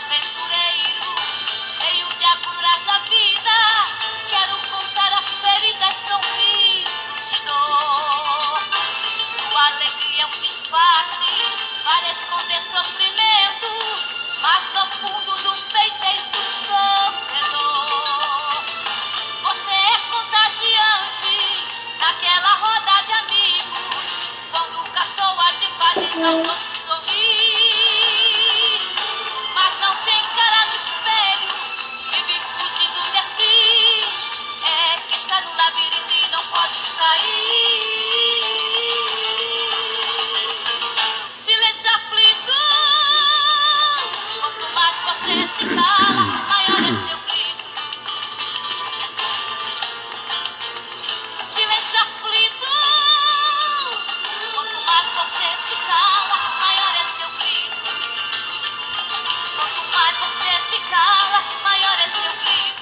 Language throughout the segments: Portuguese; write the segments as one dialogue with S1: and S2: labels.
S1: aventureiro, cheio de agruras da vida. Quero contar as feridas, são risos de dor. Sua alegria é um disfarce para esconder sofrimento, mas no fundo do peito és um sofredor. Você é contagiante naquela roda de amigos, quando caçoa de palha ao outro sorrir, mas não se encara no espelho, vive fugindo de si. É que está no labirinto e não pode sair. Silêncio aflito, quanto mais você se cala, maior é seu grito. Silêncio aflito, quanto mais você se cala, maior é seu grito. Quanto mais você se cala, maior é seu grito.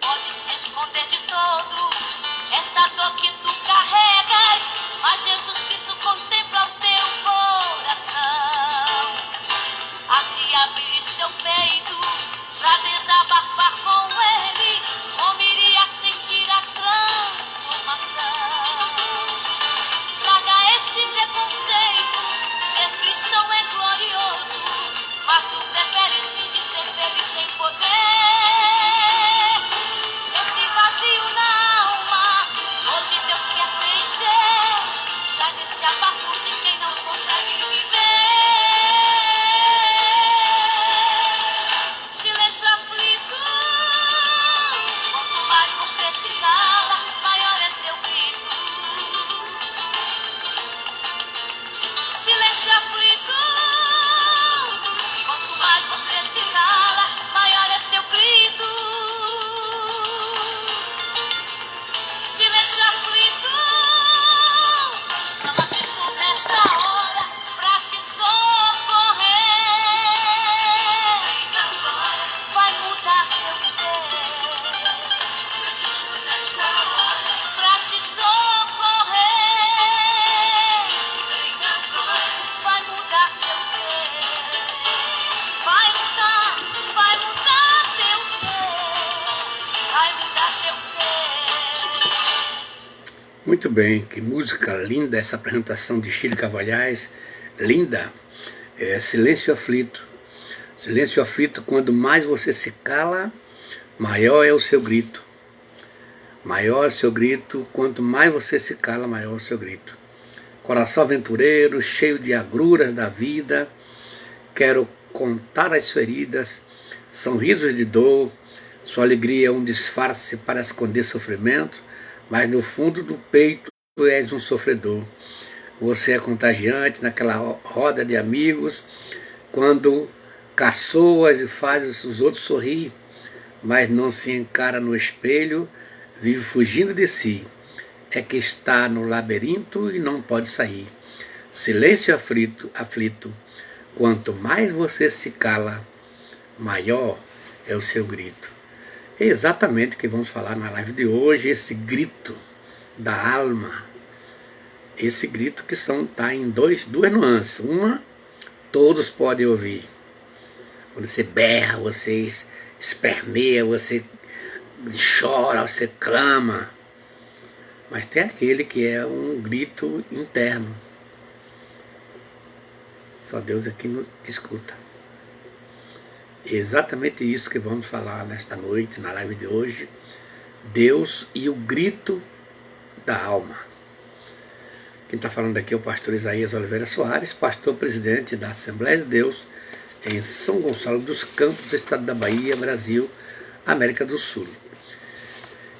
S1: Pode se esconder de todos esta dor que tu carregas, mas Jesus Cristo contempla o teu coração. Assim abrires teu peito pra desabafar com Ele, como iria sentir a transformação. Traga esse preconceito, ser cristão é glorioso, mas tu preferes fingir ser feliz sem poder. Esse vazio na alma, hoje Deus quer preencher. Sai desse abafo de quem não consegue viver. Silêncio aflito, quanto mais você se cala, maior é seu grito. Silêncio aflito, quanto mais você se cala, maior é seu grito. Silêncio aflito, clama a Cristo nesta hora pra te socorrer. Vai mudar teu ser pra te socorrer. Vai mudar teu ser. Vai mudar teu ser. Vai mudar teu ser.
S2: Muito bem, que música linda essa apresentação de Chile Cavalhais, linda. Silêncio aflito. Silêncio aflito, quando mais você se cala, maior é o seu grito. Maior é o seu grito, quanto mais você se cala, maior é o seu grito. Coração aventureiro, cheio de agruras da vida, quero contar as feridas, são risos de dor, sua alegria é um disfarce para esconder sofrimento, mas no fundo do peito tu és um sofredor. Você é contagiante naquela roda de amigos, quando caçoas e fazes os outros sorrir, mas não se encara no espelho, vive fugindo de si. É que está no labirinto e não pode sair. Silêncio aflito, quanto mais você se cala, maior é o seu grito. É exatamente o que vamos falar na live de hoje, esse grito da alma. Esse grito que está em duas nuances. Uma, todos podem ouvir. Quando você berra, você esperneia, você chora, você clama. Mas tem aquele que é um grito interno. Só Deus aqui nos escuta. É exatamente isso que vamos falar nesta noite, na live de hoje. Deus e o grito da alma. Quem está falando aqui é o pastor Isaías Oliveira Soares, pastor presidente da Assembleia de Deus em São Gonçalo dos Campos, do estado da Bahia, Brasil, América do Sul.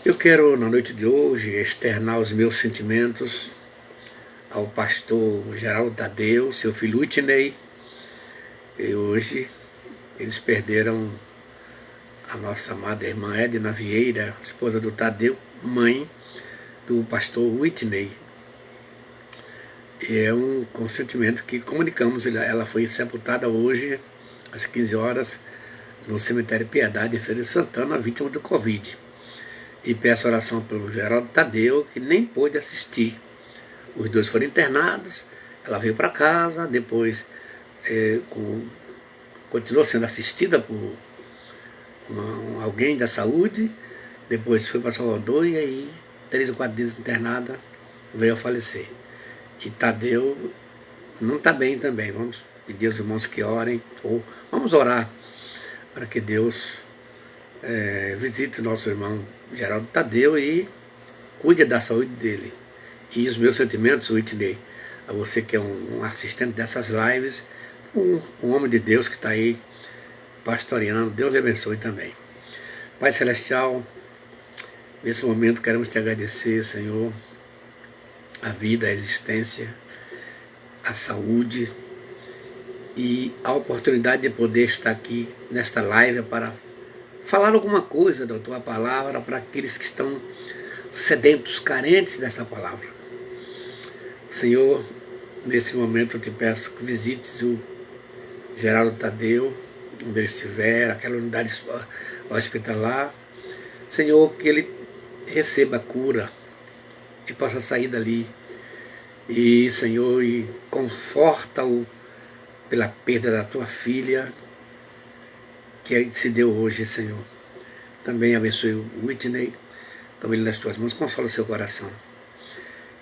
S2: Eu quero, na noite de hoje, externar os meus sentimentos ao pastor Geraldo Tadeu, seu filho Whitney. E hoje eles perderam a nossa amada irmã Edna Vieira, esposa do Tadeu, mãe, do pastor Whitney. E é um consentimento que comunicamos. Ela foi sepultada hoje, às 15 horas, no cemitério Piedade, em Feira de Santana, vítima do Covid. E peço oração pelo Geraldo Tadeu, que nem pôde assistir. Os dois foram internados, ela veio para casa, depois continuou sendo assistida por alguém da saúde, depois foi para Salvador e aí, 3 ou 4 dias internada, veio a falecer. E Tadeu não está bem também. Vamos pedir aos irmãos que orem, ou vamos orar para que Deus visite o nosso irmão Geraldo Tadeu e cuide da saúde dele. E os meus sentimentos, Whitney, a você que é um assistente dessas lives, um homem de Deus que está aí pastoreando, Deus lhe abençoe também. Pai Celestial, nesse momento queremos te agradecer, Senhor, a vida, a existência, a saúde e a oportunidade de poder estar aqui nesta live para falar alguma coisa da tua palavra para aqueles que estão sedentos, carentes dessa palavra. Senhor, nesse momento eu te peço que visites o Geraldo Tadeu, onde ele estiver, aquela unidade hospitalar. Senhor, que ele receba a cura e possa sair dali. E, Senhor, e conforta-o pela perda da tua filha, que se deu hoje, Senhor. Também abençoe o Whitney, tome ele nas tuas mãos, consola o seu coração.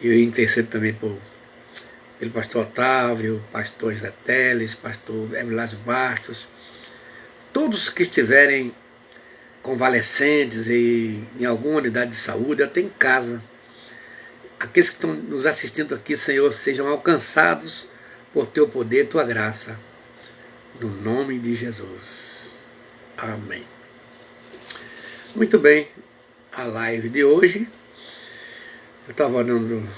S2: E eu intercedo também pelo pastor Otávio, pastor José Teles, pastor Evilásio Bastos, todos que estiverem convalescentes e em alguma unidade de saúde, até em casa. Aqueles que estão nos assistindo aqui, Senhor, sejam alcançados por teu poder e tua graça. No nome de Jesus. Amém. Muito bem, a live de hoje, eu estava orando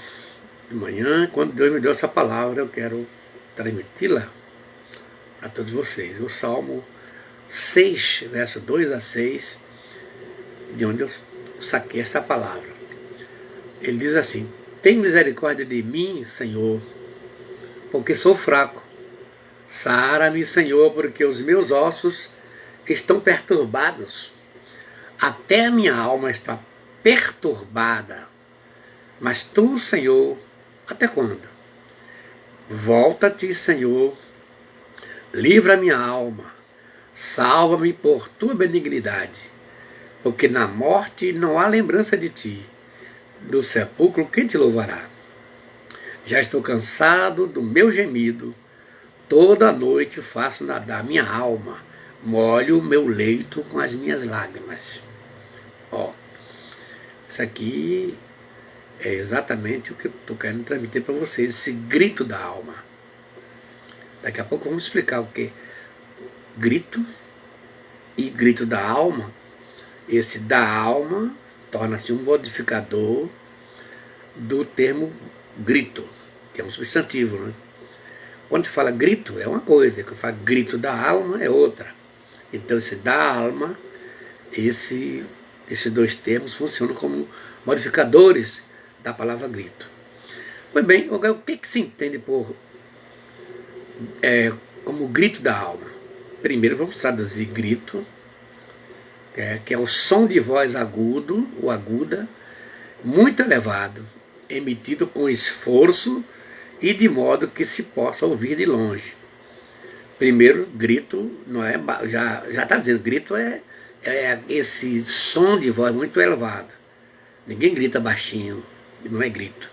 S2: de manhã, quando Deus me deu essa palavra, eu quero transmiti-la a todos vocês. O Salmo 6, verso 2 a 6, de onde eu saquei essa palavra. Ele diz assim: tem misericórdia de mim, Senhor, porque sou fraco. Sara-me, Senhor, porque os meus ossos estão perturbados. Até a minha alma está perturbada. Mas tu, Senhor, até quando? Volta-te, Senhor, livra minha alma, salva-me por tua benignidade, porque na morte não há lembrança de ti. Do sepulcro quem te louvará? Já estou cansado do meu gemido, toda noite faço nadar minha alma, molho o meu leito com as minhas lágrimas. Isso aqui é exatamente o que eu estou querendo transmitir para vocês, esse grito da alma. Daqui a pouco vamos explicar o que é grito e grito da alma. Esse da alma torna-se um modificador do termo grito, que é um substantivo, né? Quando se fala grito é uma coisa, quando se fala grito da alma é outra. Então esse da alma, esses dois termos funcionam como modificadores da palavra grito. Pois bem, o que se entende por como grito da alma? Primeiro vamos traduzir grito, que é o som de voz agudo ou aguda, muito elevado, emitido com esforço e de modo que se possa ouvir de longe. Primeiro, grito não é, já está dizendo, grito é esse som de voz muito elevado. Ninguém grita baixinho, não é grito.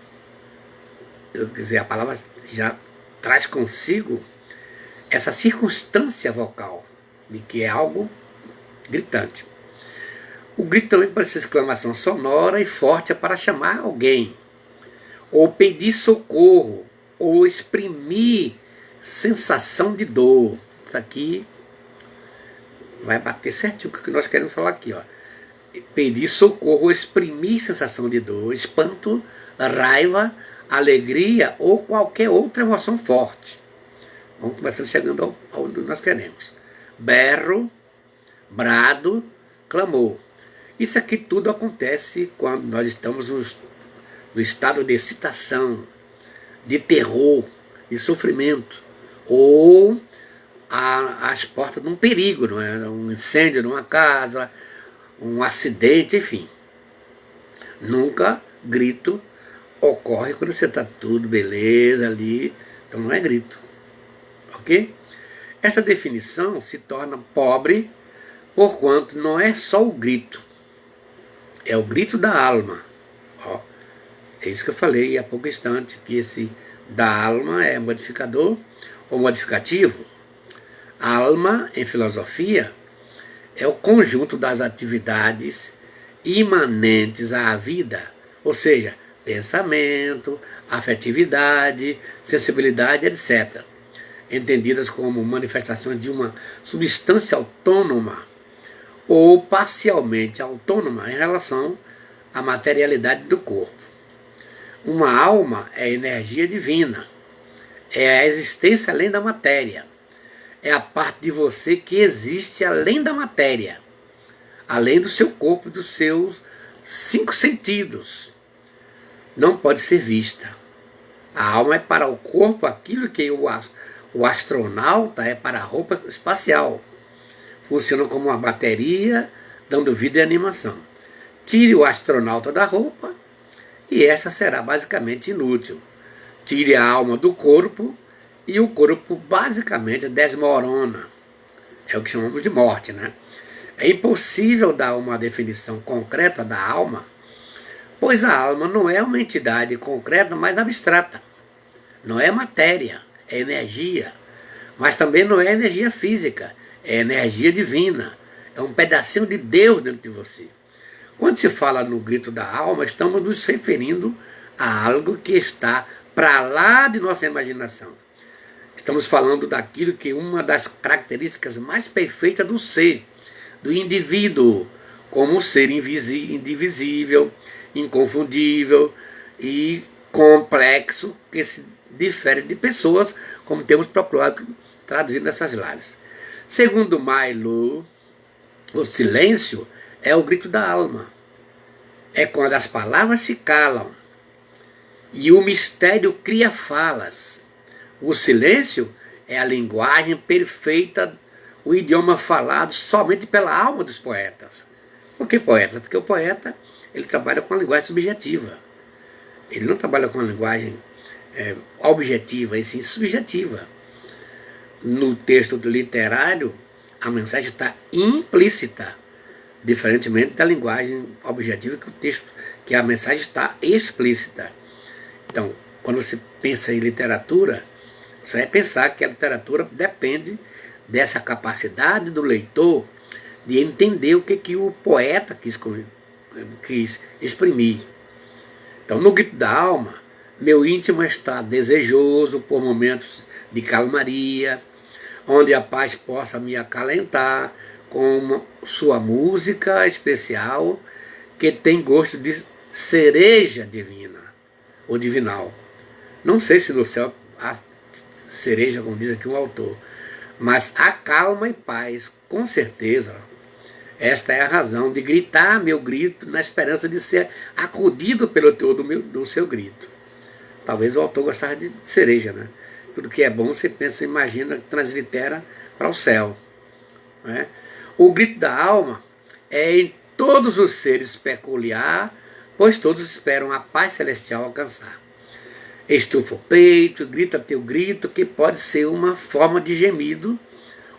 S2: Quer dizer, a palavra já traz consigo essa circunstância vocal de que é algo gritante. O grito também pode ser exclamação sonora e forte para chamar alguém, ou pedir socorro, ou exprimir sensação de dor. Isso aqui vai bater certinho com o que nós queremos falar aqui. Pedir socorro, ou exprimir sensação de dor, espanto, raiva, alegria ou qualquer outra emoção forte. Vamos começando chegando aonde nós queremos. Berro, brado, clamor. Isso aqui tudo acontece quando nós estamos do estado de excitação, de terror, de sofrimento, ou às portas de um perigo, não é? Um incêndio numa casa, um acidente, enfim. Nunca grito ocorre quando você está tudo beleza ali, então não é grito, ok? Essa definição se torna pobre, porquanto não é só o grito, é o grito da alma. Ó, é isso que eu falei há pouco instante, que esse da alma é modificador ou modificativo. A alma, em filosofia, é o conjunto das atividades imanentes à vida, ou seja, pensamento, afetividade, sensibilidade, etc., entendidas como manifestações de uma substância autônoma ou parcialmente autônoma em relação à materialidade do corpo. Uma alma é energia divina, é a existência além da matéria, é a parte de você que existe além da matéria, além do seu corpo, dos seus 5 sentidos. Não pode ser vista. A alma é para o corpo aquilo que o astronauta é para a roupa espacial. Funciona como uma bateria, dando vida e animação. Tire o astronauta da roupa e esta será basicamente inútil. Tire a alma do corpo e o corpo basicamente desmorona. É o que chamamos de morte, né? É impossível dar uma definição concreta da alma, pois a alma não é uma entidade concreta, mas abstrata. Não é matéria, é energia. Mas também não é energia física, é energia divina. É um pedacinho de Deus dentro de você. Quando se fala no grito da alma, estamos nos referindo a algo que está para lá de nossa imaginação. Estamos falando daquilo que é uma das características mais perfeitas do ser, do indivíduo, como um ser indivisível, inconfundível e complexo, que se difere de pessoas, como temos procurado traduzir nessas lives. Segundo Milo, o silêncio é o grito da alma. É quando as palavras se calam e o mistério cria falas. O silêncio é a linguagem perfeita, o idioma falado somente pela alma dos poetas. Por que poetas? Porque o poeta ele trabalha com a linguagem subjetiva. Ele não trabalha com a linguagem objetiva, e sim subjetiva. No texto literário, a mensagem está implícita, diferentemente da linguagem objetiva, que a mensagem está explícita. Então, quando você pensa em literatura, você vai pensar que a literatura depende dessa capacidade do leitor de entender o que o poeta quis exprimir. Então, no grito da alma, meu íntimo está desejoso por momentos de calmaria, onde a paz possa me acalentar com sua música especial que tem gosto de cereja divina ou divinal. Não sei se no céu há cereja, como diz aqui um autor, mas há calma e paz, com certeza. Esta é a razão de gritar meu grito na esperança de ser acudido pelo teor do seu grito. Talvez o autor gostasse de cereja, né? Tudo que é bom você pensa, imagina, translitera para o céu. Né? O grito da alma é em todos os seres peculiar, pois todos esperam a paz celestial alcançar. Estufa o peito, grita teu grito, que pode ser uma forma de gemido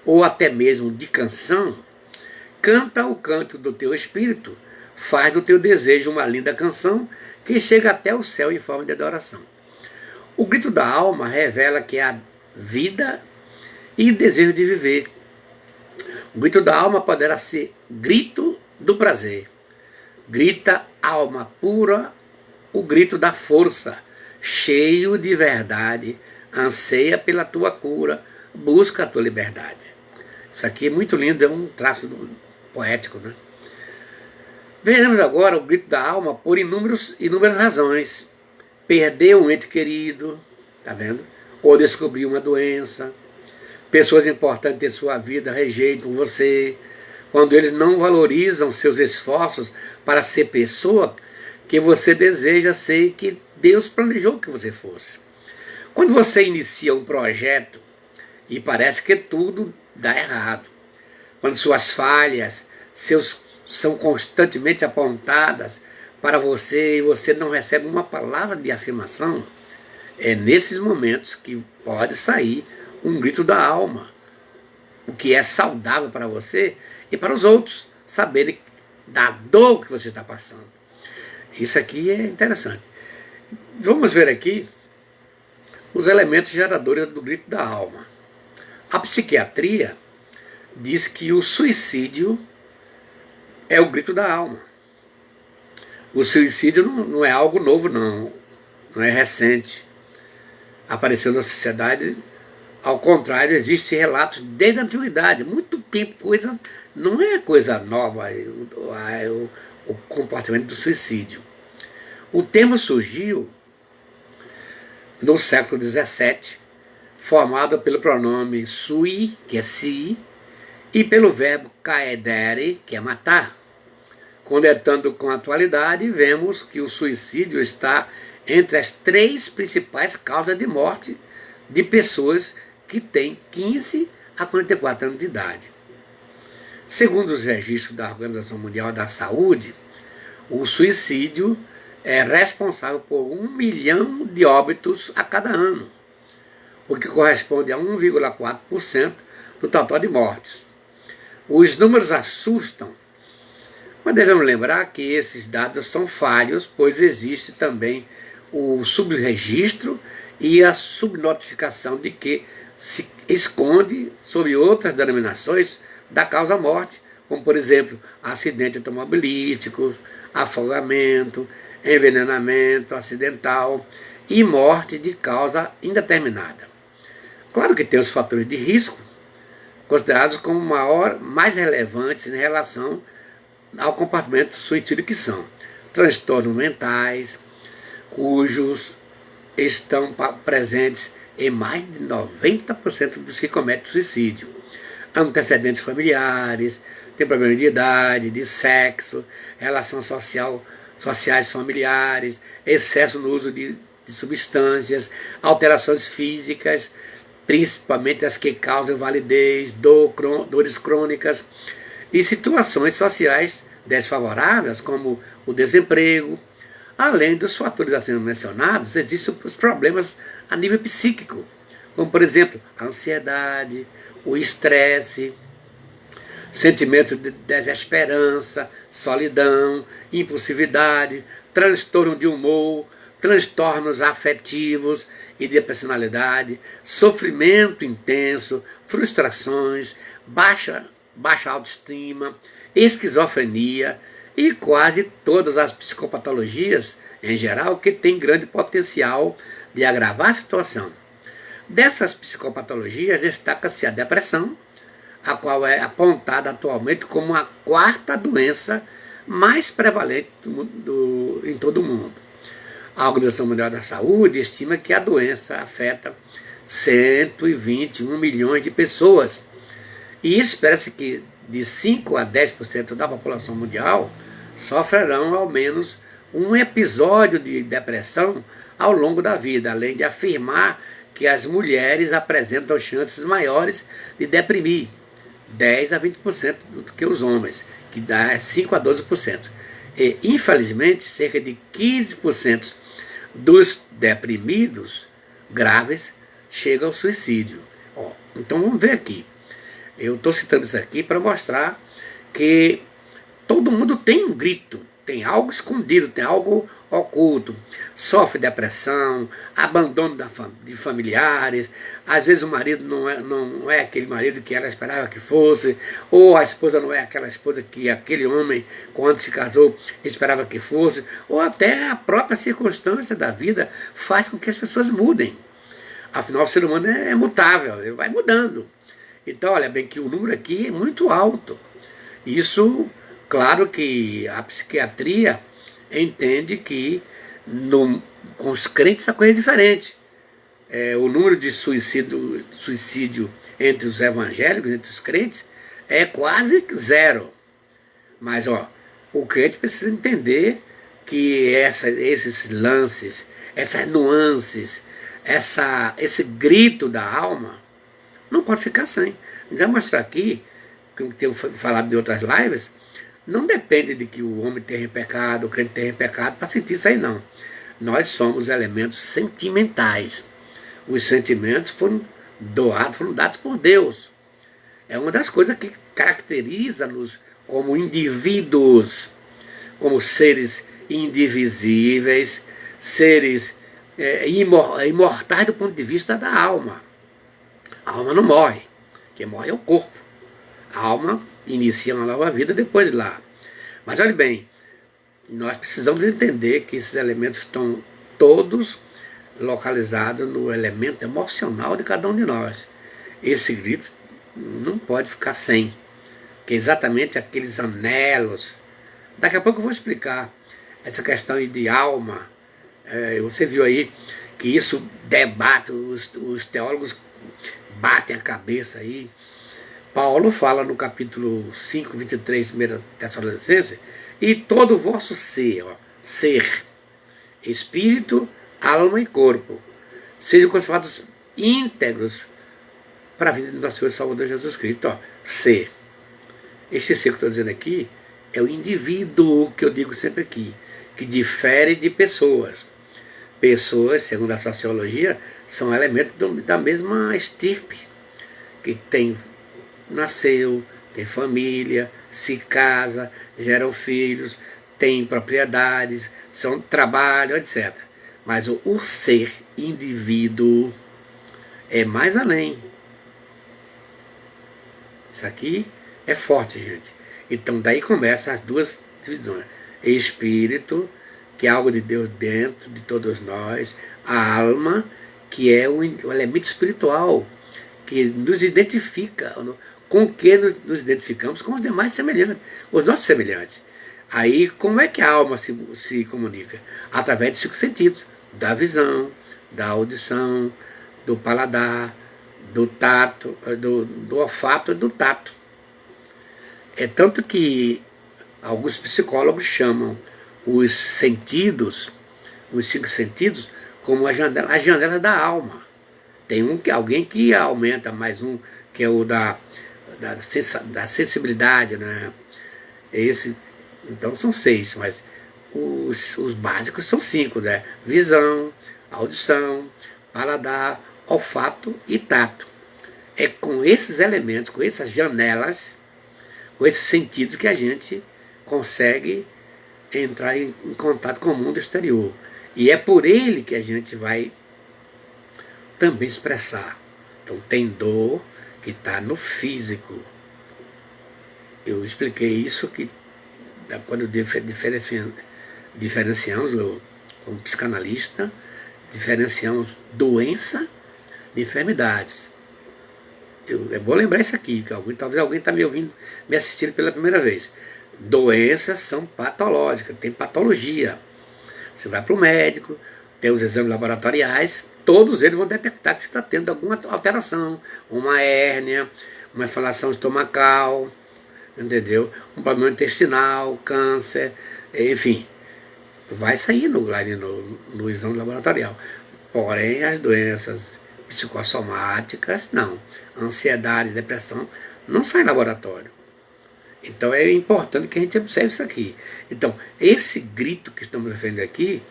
S2: ou até mesmo de canção. Canta o canto do teu espírito, faz do teu desejo uma linda canção que chega até o céu em forma de adoração. O grito da alma revela que há vida e desejo de viver. O grito da alma poderá ser grito do prazer. Grita alma pura, o grito da força, cheio de verdade, anseia pela tua cura, busca a tua liberdade. Isso aqui é muito lindo, é um traço poético, né? Veremos agora o grito da alma por inúmeras razões. Perdeu um ente querido, tá vendo? Ou descobriu uma doença. Pessoas importantes em sua vida rejeitam você. Quando eles não valorizam seus esforços para ser pessoa que você deseja ser e que Deus planejou que você fosse. Quando você inicia um projeto e parece que tudo dá errado, quando suas falhas são constantemente apontadas para você e você não recebe uma palavra de afirmação, é nesses momentos que pode sair um grito da alma, o que é saudável para você e para os outros saberem da dor que você está passando. Isso aqui é interessante. Vamos ver aqui os elementos geradores do grito da alma. A psiquiatria diz que o suicídio é o grito da alma. O suicídio não é algo novo, não é recente. Apareceu na sociedade, ao contrário, existem relatos desde a antiguidade, muito tempo, não é coisa nova o comportamento do suicídio. O termo surgiu no século XVII, formado pelo pronome sui, que é si, e pelo verbo caedere, que é matar. Conectando com a atualidade, vemos que o suicídio está entre as 3 principais causas de morte de pessoas que têm 15 a 44 anos de idade. Segundo os registros da Organização Mundial da Saúde, o suicídio é responsável por 1 milhão de óbitos a cada ano, o que corresponde a 1,4% do total de mortes. Os números assustam, mas devemos lembrar que esses dados são falhos, pois existe também o subregistro e a subnotificação de que se esconde sob outras denominações da causa-morte, como, por exemplo, acidentes automobilísticos, afogamento, envenenamento acidental e morte de causa indeterminada. Claro que tem os fatores de risco, considerados como mais relevantes em relação ao comportamento suicídio, que são transtornos mentais, cujos estão presentes em mais de 90% dos que cometem suicídio. Antecedentes familiares, tem problema de idade, de sexo, relação sociais familiares, excesso no uso de substâncias, alterações físicas, principalmente as que causam invalidez, dores crônicas, e situações sociais desfavoráveis, como o desemprego. Além dos fatores assim mencionados, existem os problemas a nível psíquico, como, por exemplo, a ansiedade, o estresse, sentimento de desesperança, solidão, impulsividade, transtorno de humor, transtornos afetivos e de personalidade, sofrimento intenso, frustrações, baixa autoestima, esquizofrenia e quase todas as psicopatologias em geral que têm grande potencial de agravar a situação. Dessas psicopatologias destaca-se a depressão, a qual é apontada atualmente como a 4ª doença mais prevalente em todo o mundo. A Organização Mundial da Saúde estima que a doença afeta 121 milhões de pessoas e espera-se que de 5 a 10% da população mundial sofrerão ao menos um episódio de depressão ao longo da vida, além de afirmar que as mulheres apresentam chances maiores de deprimir, 10 a 20% do que os homens, que dá 5 a 12%. E, infelizmente, cerca de 15% dos deprimidos graves chegam ao suicídio. Então vamos ver aqui. Eu estou citando isso aqui para mostrar que todo mundo tem um grito, tem algo escondido, tem algo oculto. Sofre depressão, abandono de familiares, às vezes o marido não é aquele marido que ela esperava que fosse, ou a esposa não é aquela esposa que aquele homem, quando se casou, esperava que fosse, ou até a própria circunstância da vida faz com que as pessoas mudem. Afinal, o ser humano é mutável, ele vai mudando. Então, olha bem que o número aqui é muito alto. Isso, claro que a psiquiatria entende que com os crentes a coisa é diferente. O número de suicídio entre os evangélicos, entre os crentes, é quase 0. Mas o crente precisa entender que esses lances, essas nuances, esse grito da alma, não pode ficar sem. A gente vai mostrar aqui, que eu tenho falado de outras lives, não depende de que o homem tenha pecado, o crente tenha pecado, para sentir isso aí não. Nós somos elementos sentimentais. Os sentimentos foram doados, foram dados por Deus. É uma das coisas que caracteriza-nos como indivíduos, como seres indivisíveis, seres imortais do ponto de vista da alma. A alma não morre, quem morre é o corpo. A alma inicia uma nova vida depois de lá. Mas olhe bem, nós precisamos entender que esses elementos estão todos localizados no elemento emocional de cada um de nós. Esse grito não pode ficar sem, que é exatamente aqueles anelos. Daqui a pouco eu vou explicar essa questão de alma. Você viu aí que isso debate, os teólogos batem a cabeça aí. Paulo fala no capítulo 5, 23, 1 Tessalonicenses, e todo o vosso ser, ser, espírito, alma e corpo, sejam conservados íntegros para a vida do nosso Senhor e Salvador Jesus Cristo. Ser. Este ser que eu estou dizendo aqui é o indivíduo que eu digo sempre aqui, que difere de pessoas. Pessoas, segundo a sociologia, são elementos da mesma estirpe, que nasceu, tem família, se casa, geram filhos, tem propriedades, trabalham, etc. Mas o ser indivíduo é mais além. Isso aqui é forte, gente. Então daí começam as duas divisões. Espírito, que é algo de Deus dentro de todos nós. A alma, que é o elemento espiritual, que nos identifica. Com o que nos identificamos? Com os demais semelhantes, os nossos semelhantes. Aí, como é que a alma se comunica? Através dos 5 sentidos, da visão, da audição, do paladar, do tato, do olfato e do tato. É tanto que alguns psicólogos chamam os sentidos, os 5 sentidos, como as janelas da alma. Tem alguém que aumenta, mais um que é o da sensibilidade, né? Então são 6, mas os básicos são 5, né? Visão, audição, paladar, olfato e tato. É com esses elementos, com essas janelas, com esses sentidos que a gente consegue entrar em contato com o mundo exterior. E é por ele que a gente vai também expressar. Então tem dor que está no físico. Eu expliquei isso que quando diferenciamos, como psicanalista, diferenciamos doença de enfermidades. É bom lembrar isso aqui, que talvez alguém está me ouvindo, me assistindo pela primeira vez. Doenças são patológicas, tem patologia. Você vai para o médico, tem os exames laboratoriais, todos eles vão detectar que você está tendo alguma alteração, uma hérnia, uma inflamação estomacal, entendeu? Um problema intestinal, câncer, enfim, vai sair no exame laboratorial. Porém, as doenças psicossomáticas, não. Ansiedade, depressão, não sai em laboratório. Então é importante que a gente observe isso aqui. Então, esse grito que estamos referindo aqui,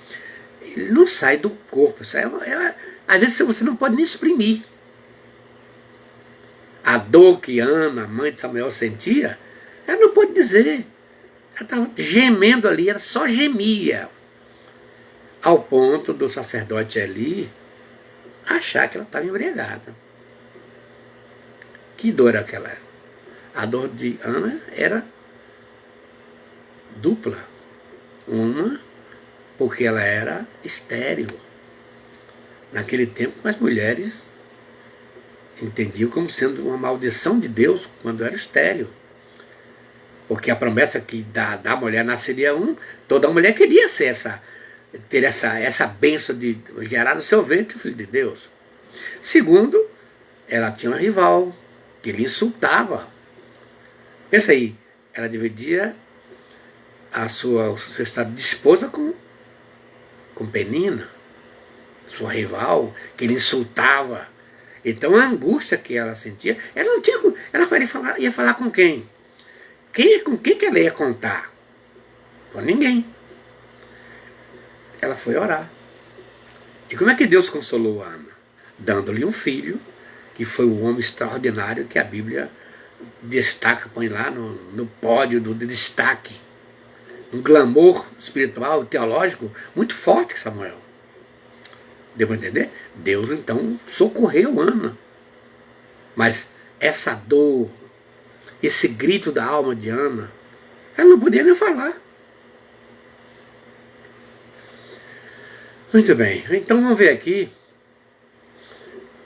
S2: ele não sai do corpo. Às vezes você não pode nem exprimir. A dor que Ana, a mãe de Samuel, sentia, ela não pode dizer. Ela estava gemendo ali, ela só gemia. Ao ponto do sacerdote Eli achar que ela estava embriagada. Que dor era aquela? A dor de Ana era dupla. Uma, porque ela era estéril. Naquele tempo, as mulheres entendiam como sendo uma maldição de Deus quando era estéril. Porque a promessa que da mulher nasceria toda mulher queria ter essa bênção de gerar no seu ventre o filho de Deus. Segundo, ela tinha um rival que lhe insultava. Pensa aí, ela dividia o seu estado de esposa com Penina, sua rival, que ele insultava. Então a angústia que ela sentia, ela não tinha. Ela ia falar com quem? Com quem que ela ia contar? Com ninguém. Ela foi orar. E como é que Deus consolou Ana? Dando-lhe um filho, que foi o homem extraordinário que a Bíblia destaca, põe lá no pódio do destaque. Um glamour espiritual, teológico, muito forte que Samuel. Deu para entender? Deus então socorreu Ana. Mas essa dor, esse grito da alma de Ana, ela não podia nem falar. Muito bem, então vamos ver aqui.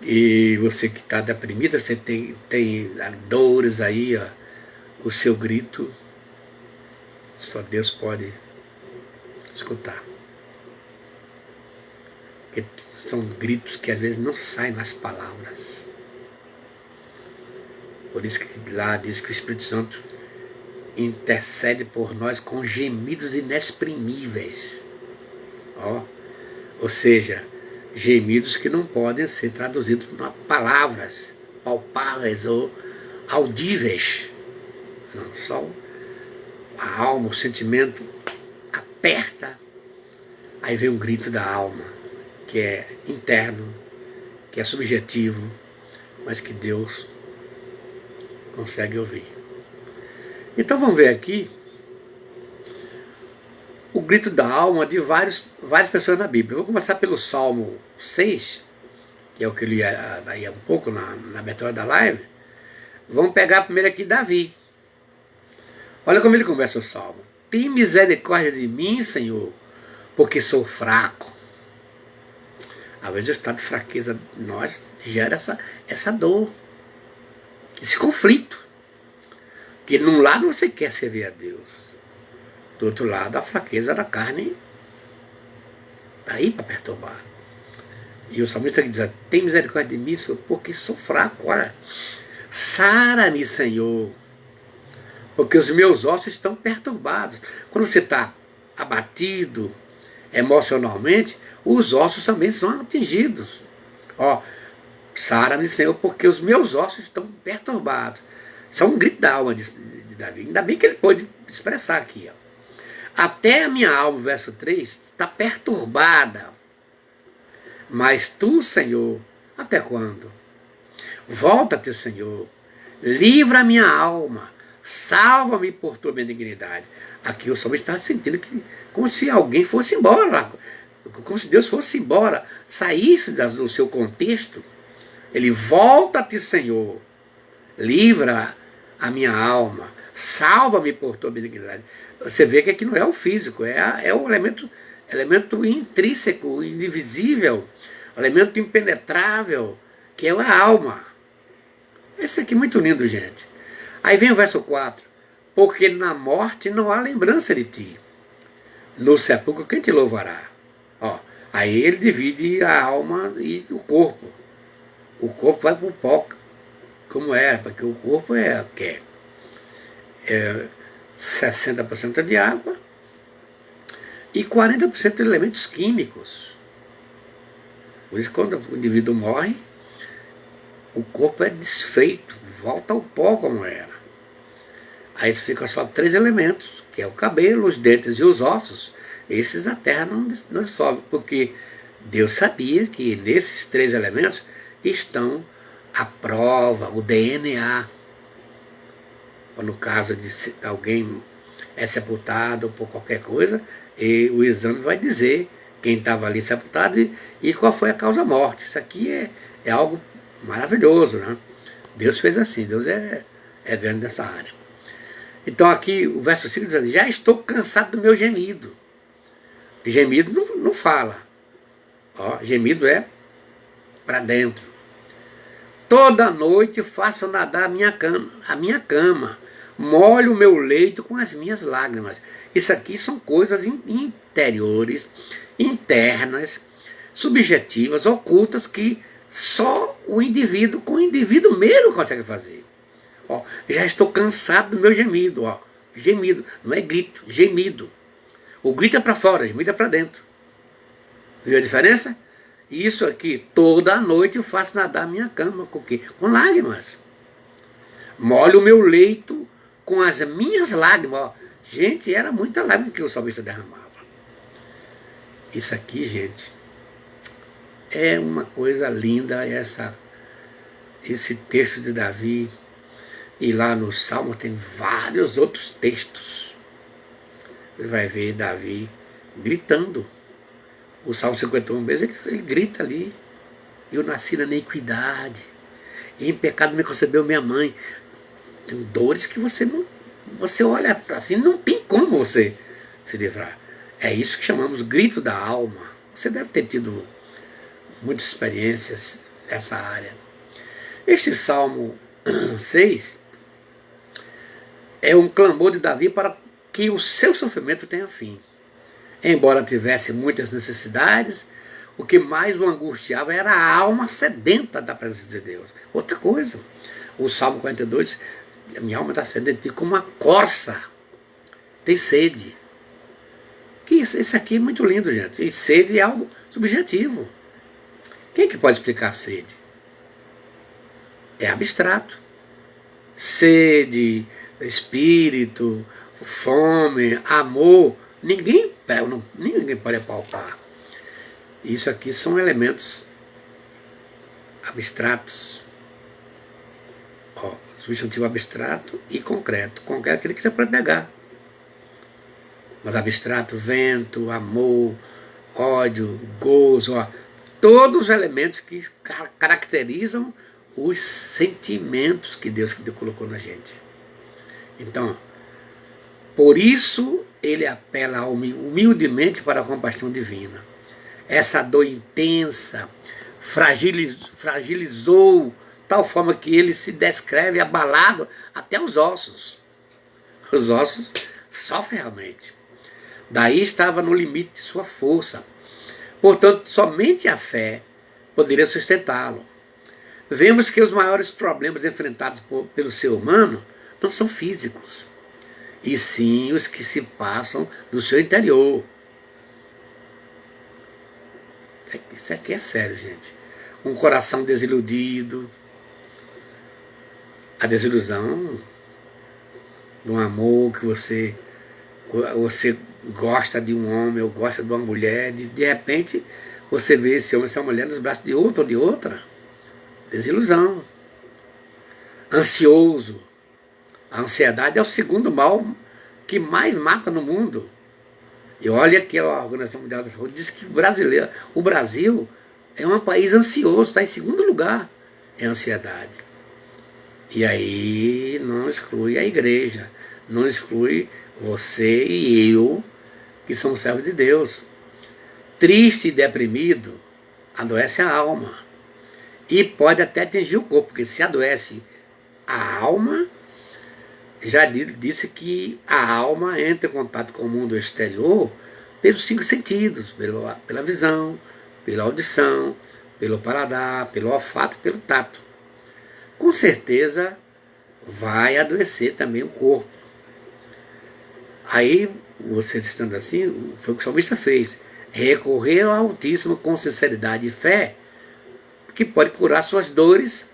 S2: E você que está deprimida, você tem dores aí, ó, o seu grito, só Deus pode escutar. Porque são gritos que às vezes não saem nas palavras. Por isso que lá diz que o Espírito Santo intercede por nós com gemidos inexprimíveis. Ou seja, gemidos que não podem ser traduzidos em palavras palpáveis ou audíveis. Não, só a alma, o sentimento aperta, aí vem um grito da alma, que é interno, que é subjetivo, mas que Deus consegue ouvir. Então vamos ver aqui o grito da alma de várias pessoas na Bíblia. Eu vou começar pelo Salmo 6, que é o que eu li aí um pouco na abertura da live. Vamos pegar primeiro aqui Davi. Olha como ele começa o Salmo. Tem misericórdia de mim, Senhor, porque sou fraco. Às vezes o estado de fraqueza de nós gera essa dor, esse conflito. Porque num lado você quer servir a Deus, do outro lado a fraqueza da carne está aí para perturbar. E o salmista diz: tem misericórdia de mim, Senhor, porque sou fraco. Olha, sara-me, Senhor, porque os meus ossos estão perturbados. Quando você está abatido emocionalmente, os ossos também são atingidos. Sara-me, Senhor, porque os meus ossos estão perturbados. Isso é um grito da alma de Davi. Ainda bem que ele pôde expressar aqui. Até a minha alma, verso 3, está perturbada. Mas tu, Senhor, até quando? Volta-te, Senhor. Livra a minha alma. Salva-me por tua benignidade. Aqui o salmista está sentindo como se alguém fosse embora. Como se Deus fosse embora. Saísse do seu contexto. Ele: volta-te, Senhor. Livra a minha alma. Salva-me por tua benignidade. Você vê que aqui não é o físico, é o elemento intrínseco, indivisível, elemento impenetrável, que é a alma. Esse aqui é muito lindo, gente. Aí vem o verso 4. Porque na morte não há lembrança de ti. No sepulcro quem te louvará? Aí ele divide a alma e o corpo. O corpo vai para o pó, como era, porque o corpo é 60% de água e 40% de elementos químicos. Por isso, quando o indivíduo morre, o corpo é desfeito, volta ao pó como era. Aí fica só 3 elementos, que é o cabelo, os dentes e os ossos. Esses a terra não dissolve, porque Deus sabia que nesses 3 elementos estão a prova, o DNA. No caso de alguém é sepultado por qualquer coisa, e o exame vai dizer quem estava ali sepultado e qual foi a causa da morte. Isso aqui é algo maravilhoso, né? Deus fez assim, Deus é grande nessa área. Então aqui o verso 5 diz: já estou cansado do meu gemido. Gemido não fala. Gemido é para dentro. Toda noite faço nadar a minha cama, molho o meu leito com as minhas lágrimas. Isso aqui são coisas interiores, internas, subjetivas, ocultas, que só o indivíduo, com o indivíduo mesmo, consegue fazer. Já estou cansado do meu gemido. Gemido. Não é grito, gemido. O grito é para fora, o gemido é para dentro. Viu a diferença? Isso aqui, toda noite eu faço nadar a minha cama. Com o quê? Com lágrimas. Molho o meu leito com as minhas lágrimas. Ó. Gente, era muita lágrima que o salmista derramava. Isso aqui, gente, é uma coisa linda, esse texto de Davi. E lá no Salmo tem vários outros textos. Você vai ver Davi gritando. O Salmo 51 mesmo, ele grita ali. Eu nasci na iniquidade. E em pecado me concebeu minha mãe. Tem dores que você não. Você olha para assim, não tem como você se livrar. É isso que chamamos grito da alma. Você deve ter tido muitas experiências nessa área. Este Salmo 6 é um clamor de Davi para que o seu sofrimento tenha fim. Embora tivesse muitas necessidades, o que mais o angustiava era a alma sedenta da presença de Deus. Outra coisa, o Salmo 42, a minha alma está sedenta como uma corça, tem sede. Que isso aqui é muito lindo, gente. E sede é algo subjetivo. Quem é que pode explicar sede? É abstrato. Sede, espírito, fome, amor, ninguém pode palpar. Isso aqui são elementos abstratos. Ó, substantivo abstrato e concreto. Concreto é aquele que você pode pegar. Mas abstrato, vento, amor, ódio, gozo, ó, todos os elementos que caracterizam os sentimentos que Deus colocou na gente. Então, por isso ele apela humildemente para a compaixão divina. Essa dor intensa fragilizou tal forma que ele se descreve abalado até os ossos. Os ossos sofrem realmente. Daí estava no limite de sua força. Portanto, somente a fé poderia sustentá-lo. Vemos que os maiores problemas enfrentados pelo ser humano não são físicos, e sim os que se passam no seu interior. Isso aqui é sério, gente. Um coração desiludido, a desilusão de um amor que você gosta de um homem ou gosta de uma mulher, de repente você vê esse homem, essa mulher nos braços de outro ou de outra. Desilusão. Ansioso. A ansiedade é o segundo mal que mais mata no mundo. E olha que a Organização Mundial da Saúde diz que o Brasil é um país ansioso, está em segundo lugar. É a ansiedade. E aí não exclui a igreja, não exclui você e eu, que somos servos de Deus. Triste e deprimido, adoece a alma. E pode até atingir o corpo, porque se adoece a alma, já disse que a alma entra em contato com o mundo exterior pelos 5 sentidos, pela visão, pela audição, pelo paladar, pelo olfato, pelo tato. Com certeza vai adoecer também o corpo. Aí, você estando assim, foi o que o salmista fez. Recorrer ao Altíssimo com sinceridade e fé, que pode curar suas dores,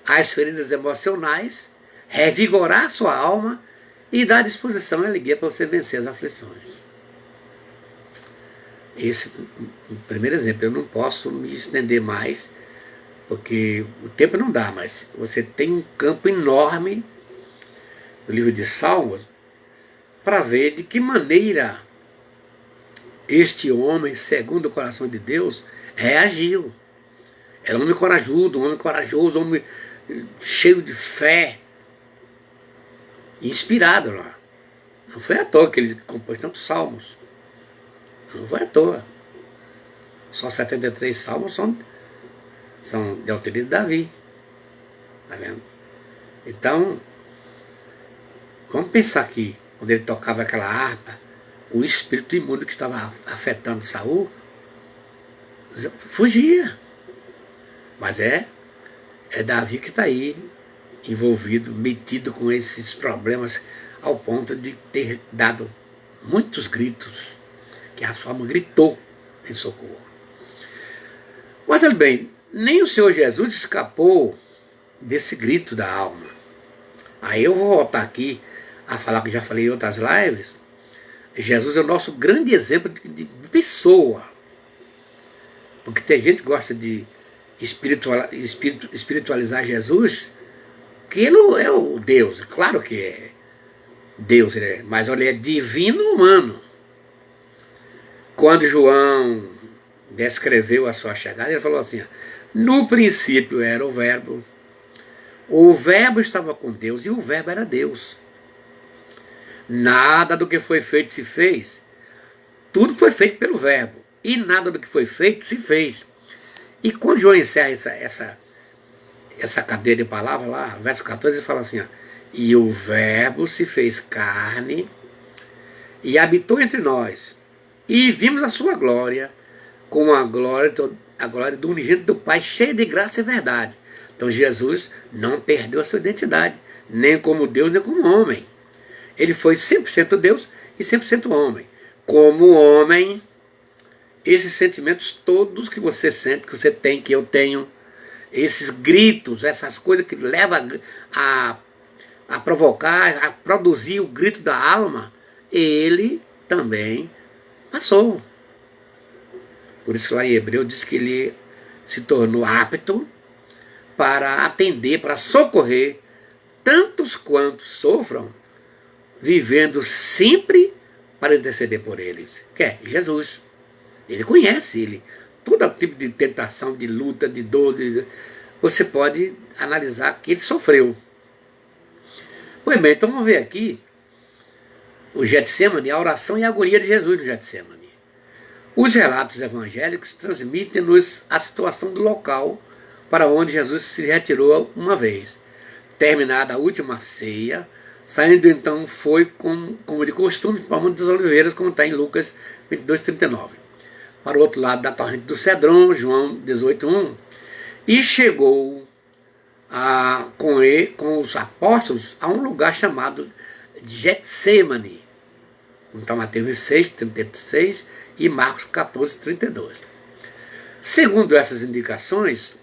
S2: as feridas emocionais, revigorar sua alma e dar disposição e alegria para você vencer as aflições. Esse é o primeiro exemplo. Eu não posso me estender mais, porque o tempo não dá, mas você tem um campo enorme no livro de Salmos para ver de que maneira este homem, segundo o coração de Deus, reagiu. Era um homem corajudo, um homem corajoso, um homem cheio de fé, inspirado lá. Não foi à toa que ele compôs tantos salmos. Não foi à toa. Só 73 salmos são de autoria de Davi. Tá vendo? Então, vamos pensar aqui, quando ele tocava aquela harpa, o espírito imundo que estava afetando Saul fugia. Mas é Davi que está aí, envolvido, metido com esses problemas ao ponto de ter dado muitos gritos, que a sua alma gritou em socorro. Mas olha bem, nem o Senhor Jesus escapou desse grito da alma. Aí eu vou voltar aqui a falar que já falei em outras lives. Jesus é o nosso grande exemplo de pessoa. Porque tem gente que gosta de espiritualizar Jesus, que ele é o Deus, claro que é Deus, mas olha, é divino humano. Quando João descreveu a sua chegada, ele falou assim: no princípio era o Verbo estava com Deus e o Verbo era Deus. Nada do que foi feito se fez, tudo foi feito pelo Verbo, e nada do que foi feito se fez. E quando João encerra essa cadeia de palavras lá, verso 14, ele fala assim: ó, e o Verbo se fez carne e habitou entre nós, e vimos a sua glória, como a glória do unigênito do Pai, cheia de graça e verdade. Então Jesus não perdeu a sua identidade, nem como Deus, nem como homem. Ele foi 100% Deus e 100% homem. Como homem, esses sentimentos todos que você sente, que você tem, que eu tenho, esses gritos, essas coisas que levam a provocar, a produzir o grito da alma, ele também passou. Por isso que lá em Hebreu diz que ele se tornou apto para atender, para socorrer tantos quantos sofram, vivendo sempre para interceder por eles. Que é Jesus. Ele conhece ele. Todo tipo de tentação, de luta, de dor, você pode analisar que ele sofreu. Pois bem, então vamos ver aqui o Getsemane, a oração e a agonia de Jesus no Getsemane. Os relatos evangélicos transmitem-nos a situação do local para onde Jesus se retirou uma vez. Terminada a última ceia, saindo então foi como de costume para o Monte das Oliveiras, como está em Lucas 22:39. Para o outro lado da torrente do Cedron, João 18:1, e chegou com os apóstolos a um lugar chamado Getsemane. Então Mateus 6:36 e Marcos 14:32. Segundo essas indicações,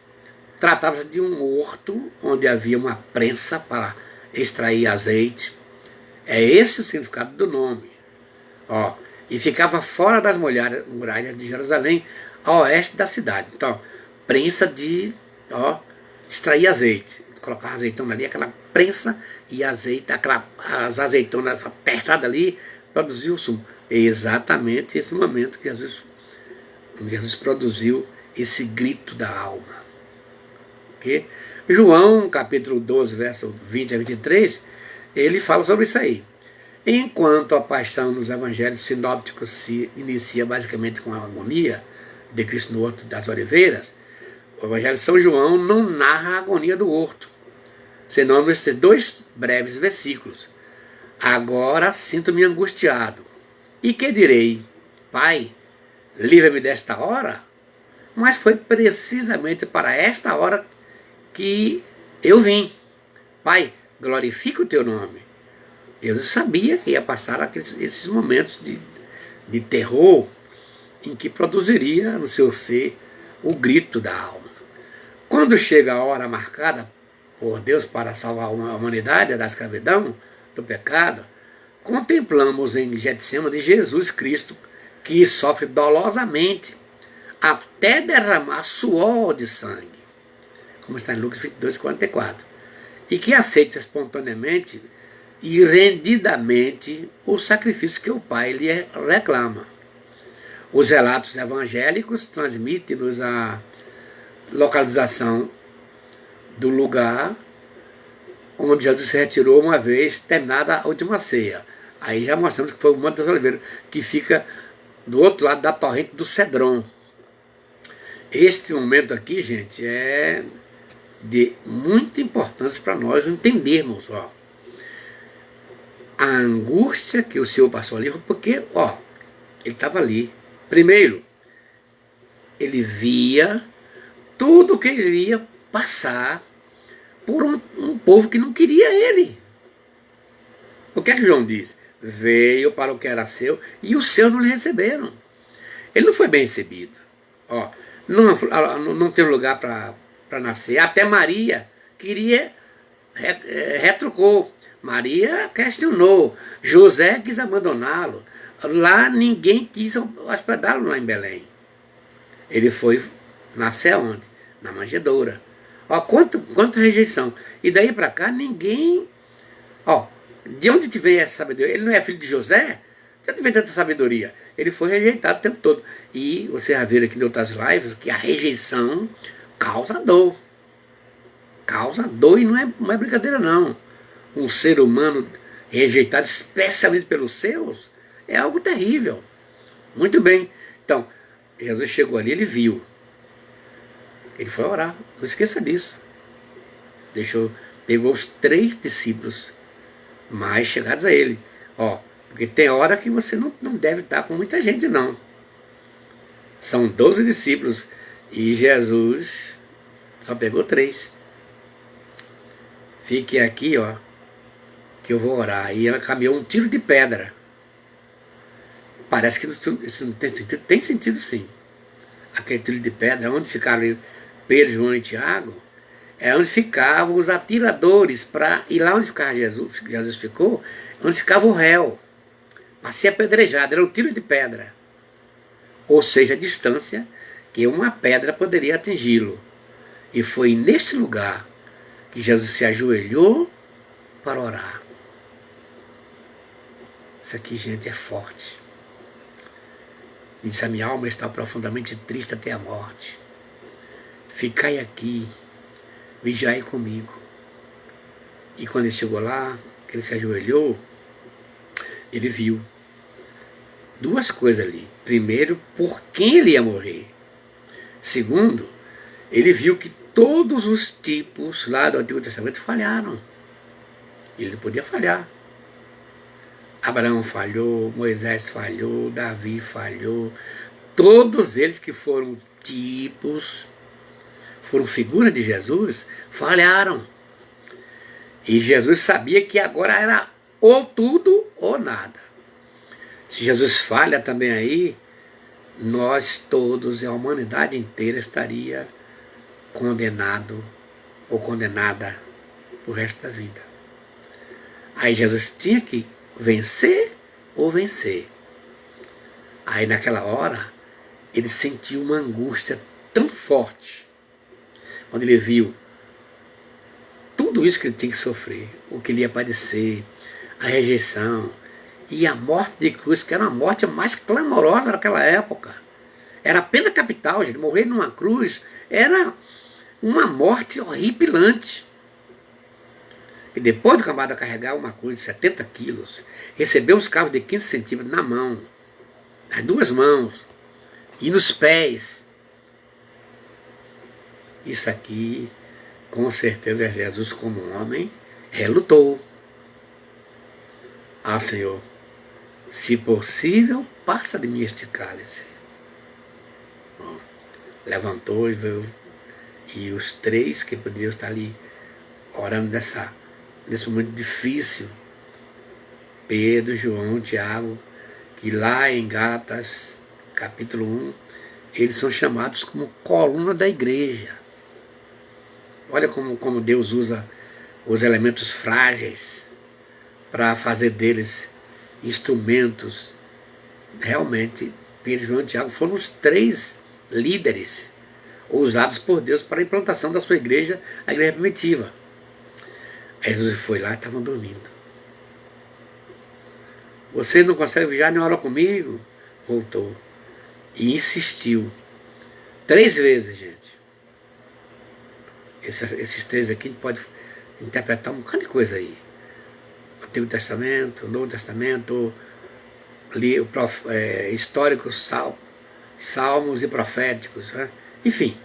S2: tratava-se de um horto onde havia uma prensa para extrair azeite. É esse o significado do nome. E ficava fora das muralhas de Jerusalém, a oeste da cidade. Então, prensa de extrair azeite. Colocar azeitona ali, aquela prensa e azeite, as azeitonas apertadas ali, produziu o sumo. É exatamente esse momento que Jesus produziu esse grito da alma. Okay? João, capítulo 12, verso 20 a 23, ele fala sobre isso aí. Enquanto a paixão nos evangelhos sinópticos se inicia basicamente com a agonia de Cristo no Horto das Oliveiras, o Evangelho de São João não narra a agonia do horto, senão nesses 2 breves versículos. Agora sinto-me angustiado. E que direi? Pai, livra-me desta hora? Mas foi precisamente para esta hora que eu vim. Pai, glorifica o teu nome. Jesus sabia que ia passar esses momentos de terror em que produziria no seu ser o grito da alma. Quando chega a hora marcada por Deus para salvar a humanidade da escravidão, do pecado, contemplamos em Getsemane Jesus Cristo, que sofre dolosamente até derramar suor de sangue, como está em Lucas 22:44, e que aceita espontaneamente e rendidamente o sacrifício que o Pai lhe reclama. Os relatos evangélicos transmitem-nos a localização do lugar onde Jesus se retirou uma vez terminada a última ceia. Aí já mostramos que foi o Monte das Oliveiras, que fica do outro lado da torrente do Cedron. Este momento aqui, gente, é de muita importância para nós entendermos a angústia que o Senhor passou ali, porque ele estava ali. Primeiro, ele via tudo que ele iria passar por um povo que não queria ele. O que é que João diz? Veio para o que era seu e os seus não lhe receberam. Ele não foi bem recebido. Ó, não tem lugar para nascer. Até Maria queria, retrucou. Maria questionou. José quis abandoná-lo. Lá ninguém quis hospedá-lo lá em Belém. Ele foi nascer onde? Na manjedoura. Ó, quanta rejeição. E daí para cá ninguém... Ó, de onde te veio essa sabedoria? Ele não é filho de José? De onde vem tanta sabedoria? Ele foi rejeitado o tempo todo. E você já viu aqui em outras lives que a rejeição causa dor. Causa dor e não é brincadeira não. Um ser humano rejeitado, especialmente pelos seus, é algo terrível. Muito bem. Então, Jesus chegou ali, ele viu. Ele foi orar. Não esqueça disso. Pegou os 3 discípulos mais chegados a ele. Ó, porque tem hora que você não deve estar com muita gente, não. São 12 discípulos e Jesus só pegou 3. Fique aqui, ó, que eu vou orar. E ela caminhou um tiro de pedra. Parece que isso não tem sentido. Tem sentido sim. Aquele tiro de pedra, onde ficaram Pedro, João e Tiago, é onde ficavam os atiradores, e lá onde ficava Jesus ficou, onde ficava o réu, para ser apedrejado, era um tiro de pedra, ou seja, a distância que uma pedra poderia atingi-lo. E foi neste lugar que Jesus se ajoelhou para orar. Isso aqui, gente, é forte. Diz: a minha alma está profundamente triste até a morte. Ficai aqui, vigiai comigo. E quando ele chegou lá, que ele se ajoelhou, ele viu 2 coisas ali. Primeiro, por quem ele ia morrer. Segundo, ele viu que todos os tipos lá do Antigo Testamento falharam. Ele não podia falhar. Abraão falhou, Moisés falhou, Davi falhou. Todos eles que foram tipos, foram figuras de Jesus, falharam. E Jesus sabia que agora era ou tudo ou nada. Se Jesus falha também aí, nós todos, a humanidade inteira estaria condenado ou condenada pro resto da vida. Aí Jesus tinha que vencer ou vencer. Aí naquela hora, ele sentiu uma angústia tão forte, quando ele viu tudo isso que ele tinha que sofrer, o que ele ia padecer, a rejeição e a morte de cruz, que era uma morte mais clamorosa naquela época. Era a pena capital, gente. Morrer numa cruz era uma morte horripilante. E depois do camarada carregar uma cruz de 70 quilos, receber uns cravos de 15 centímetros na mão, nas 2 mãos, e nos pés. Isso aqui, com certeza, Jesus, como homem, relutou. Ah, Senhor, se possível, passa de mim este cálice. Bom, levantou e veio, e os 3 que poderiam estar ali orando nesse momento difícil, Pedro, João, Tiago, que lá em Gálatas, capítulo 1, eles são chamados como coluna da igreja. Olha como Deus usa os elementos frágeis para fazer deles instrumentos. Realmente, Pedro, João e Tiago foram os 3 líderes usados por Deus para a implantação da sua igreja, a igreja primitiva. Aí Jesus foi lá e estavam dormindo. Você não consegue vigiar nem hora comigo? Voltou. E insistiu. 3 vezes, gente. Esses 3 aqui a gente pode interpretar um bocado de coisa aí. O Antigo Testamento, o Novo Testamento, históricos, salmos e proféticos. Né? Enfim,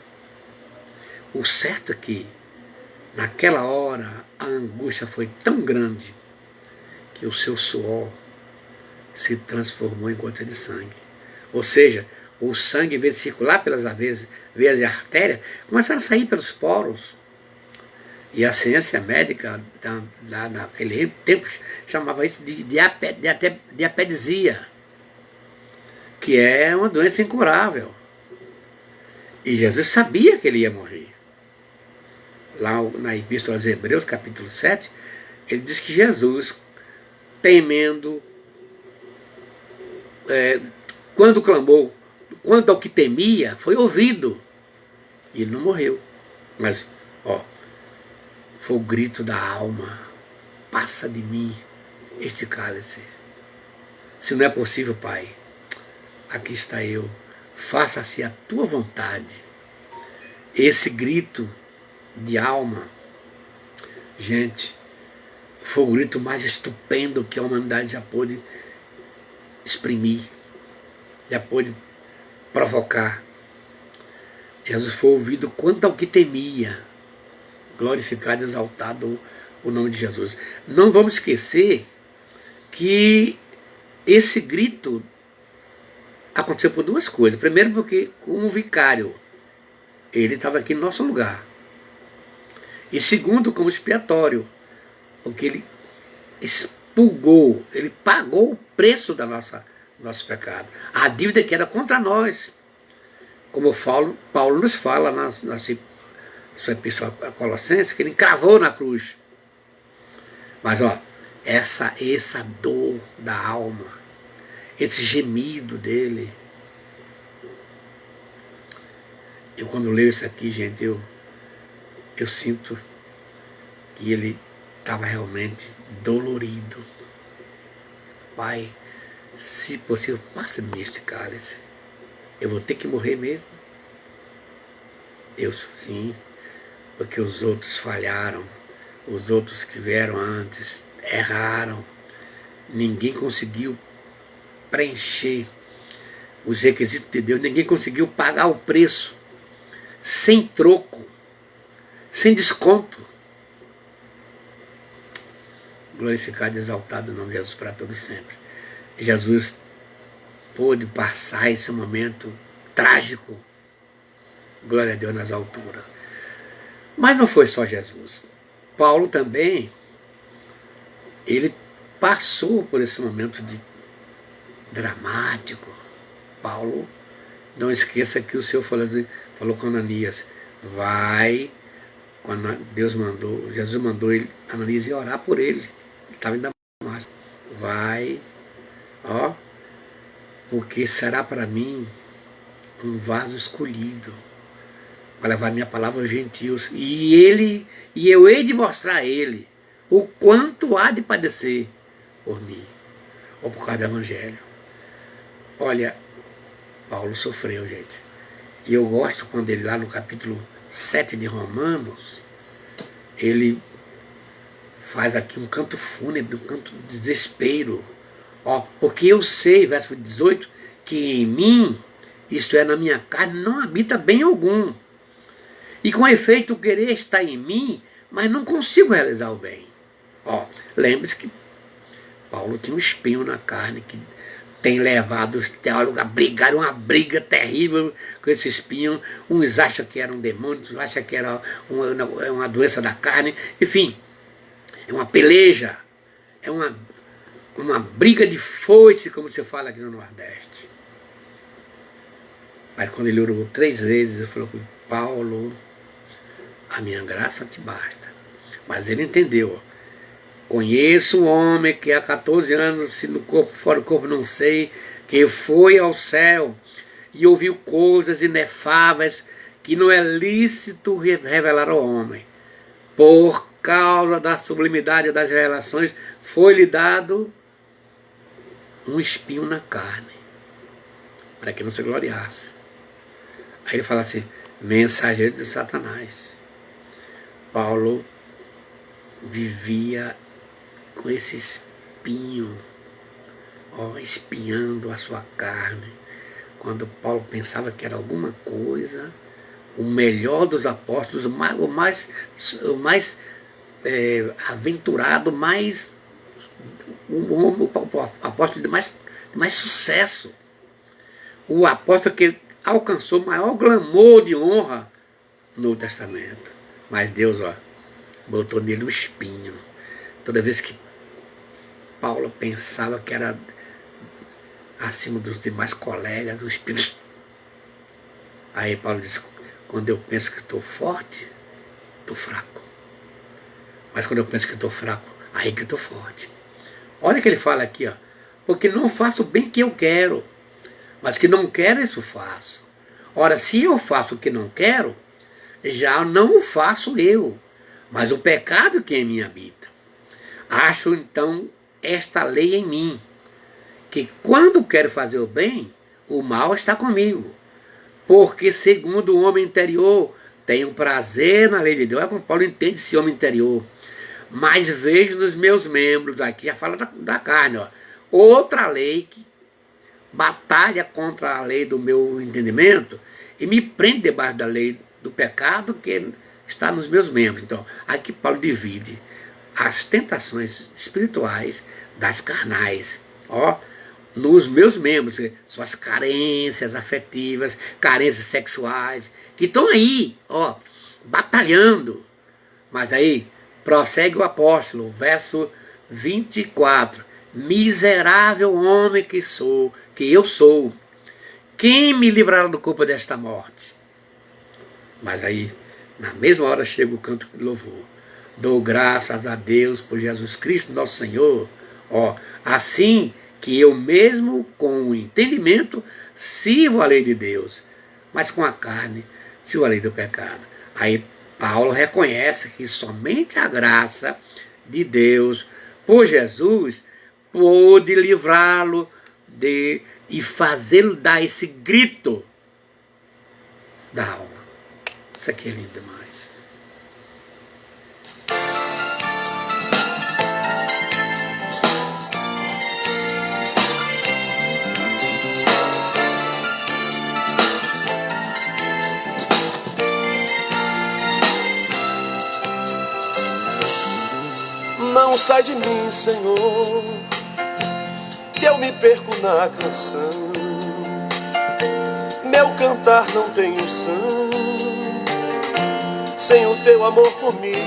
S2: o certo é que naquela hora a angústia foi tão grande que o seu suor se transformou em gota de sangue. Ou seja, o sangue, em vez de circular pelas veias e artérias, começaram a sair pelos poros. E a ciência médica, naquele tempo, chamava isso de diapedisia, que é uma doença incurável. E Jesus sabia que ele ia morrer. Lá na Epístola aos Hebreus, capítulo 7, ele diz que Jesus, temendo, quando clamou, quanto ao que temia, foi ouvido. E ele não morreu. Mas, foi o grito da alma: passa de mim este cálice. Se não é possível, Pai, aqui está eu, faça-se a tua vontade. Esse grito de alma, gente, foi o grito mais estupendo que a humanidade já pôde exprimir, já pôde provocar. Jesus foi ouvido quanto ao que temia. Glorificado e exaltado o nome de Jesus. Não vamos esquecer que esse grito aconteceu por duas coisas. Primeiro, porque como vicário, ele estava aqui no nosso lugar. E segundo, como expiatório, porque ele expurgou, ele pagou o preço do nosso pecado. A dívida que era contra nós. Como Paulo nos fala na sua epístola a Colossenses, que ele encravou na cruz. Mas essa dor da alma, esse gemido dele, eu quando leio isso aqui, gente, eu sinto que ele estava realmente dolorido. Pai, se possível, passa de mim este cálice. Eu vou ter que morrer mesmo? Deus, sim, porque os outros falharam, os outros que vieram antes erraram. Ninguém conseguiu preencher os requisitos de Deus, ninguém conseguiu pagar o preço, sem troco, sem desconto. Glorificado e exaltado o nome de Jesus para todos sempre. Jesus pôde passar esse momento trágico. Glória a Deus nas alturas. Mas não foi só Jesus. Paulo também, ele passou por esse momento dramático. Paulo, não esqueça que o Senhor falou com Ananias, vai, quando Jesus mandou Ananias ir orar por ele. Ele estava em Damasco. Vai, porque será para mim um vaso escolhido para levar minha palavra aos gentios, e eu hei de mostrar a ele o quanto há de padecer por mim, ou por causa do Evangelho. Olha, Paulo sofreu, gente. E eu gosto quando ele, lá no capítulo 7 de Romanos, ele faz aqui um canto fúnebre, um canto de desespero. Porque eu sei, verso 18, que em mim, isto é, na minha carne, não habita bem algum. E com efeito, o querer está em mim, mas não consigo realizar o bem. Lembre-se que Paulo tinha um espinho na carne que tem levado os teólogos a brigar, uma briga terrível com esse espinho. Uns acham que era um demônio, outros acham que era uma doença da carne. Enfim, é uma peleja, é uma briga de foice, como se fala aqui no Nordeste. Mas quando ele orou 3 vezes, ele falou: Paulo, a minha graça te basta. Mas ele entendeu. Conheço um homem que há 14 anos, se no corpo, fora do corpo, não sei, que foi ao céu e ouviu coisas inefáveis que não é lícito revelar ao homem. Por causa da sublimidade das revelações, foi-lhe dado um espinho na carne, para que não se gloriasse. Aí ele fala assim: mensageiro de Satanás. Paulo vivia com esse espinho, espinhando a sua carne. Quando Paulo pensava que era alguma coisa, o melhor dos apóstolos, o mais aventurado, o apóstolo de mais sucesso, o apóstolo que alcançou o maior glamour de honra no Testamento. Mas Deus, botou nele um espinho. Toda vez que Paulo pensava que era acima dos demais colegas, o espinho. Aí Paulo disse, quando eu penso que estou forte, estou fraco. Mas quando eu penso que estou fraco, aí que estou forte. Olha o que ele fala aqui, ó. Porque não faço o bem que eu quero, mas que não quero, isso faço. Ora, se eu faço o que não quero, já não o faço eu, mas o pecado que em mim habita. Acho então esta lei em mim, que quando quero fazer o bem, o mal está comigo. Porque segundo o homem interior, tenho prazer na lei de Deus. É como Paulo entende esse homem interior. Mas vejo nos meus membros, aqui já fala da carne, ó, outra lei que batalha contra a lei do meu entendimento e me prende debaixo da lei do pecado que está nos meus membros. Então, aqui Paulo divide as tentações espirituais das carnais, ó, nos meus membros, são as carências afetivas, carências sexuais, que estão aí, ó, batalhando. Mas aí, prossegue o apóstolo, verso 24. Miserável homem que eu sou, quem me livrará do corpo desta morte? Mas aí, na mesma hora, chega o canto de louvor. Dou graças a Deus por Jesus Cristo, nosso Senhor. Ó, assim que eu mesmo, com o entendimento, sirvo a lei de Deus, mas com a carne, sirvo a lei do pecado. Aí Paulo reconhece que somente a graça de Deus, por Jesus, pôde livrá-lo e fazê-lo dar esse grito da alma. Isso aqui é lindo demais.
S3: Não sai de mim, Senhor, que eu me perco na canção. Meu cantar não tem unção sem o teu amor comigo.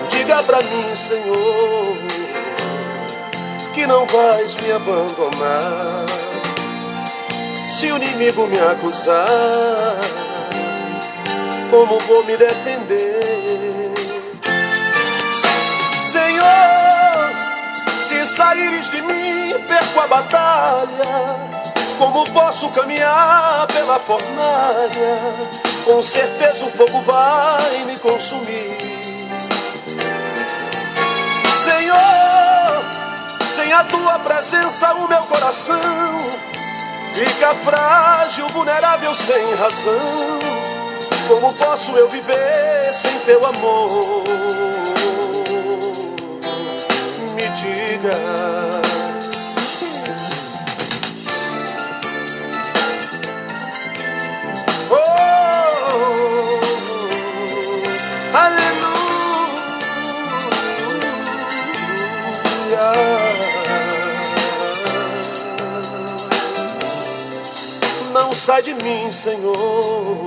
S3: Diga pra mim, Senhor, que não vais me abandonar. Se o inimigo me acusar, como vou me defender? Senhor, se saíres de mim, perco a batalha. Como posso caminhar pela fornalha? Com certeza o fogo vai me consumir. Senhor, sem a tua presença o meu coração fica frágil, vulnerável, sem razão. Como posso eu viver sem teu amor? Me diga. Não sai de mim, Senhor,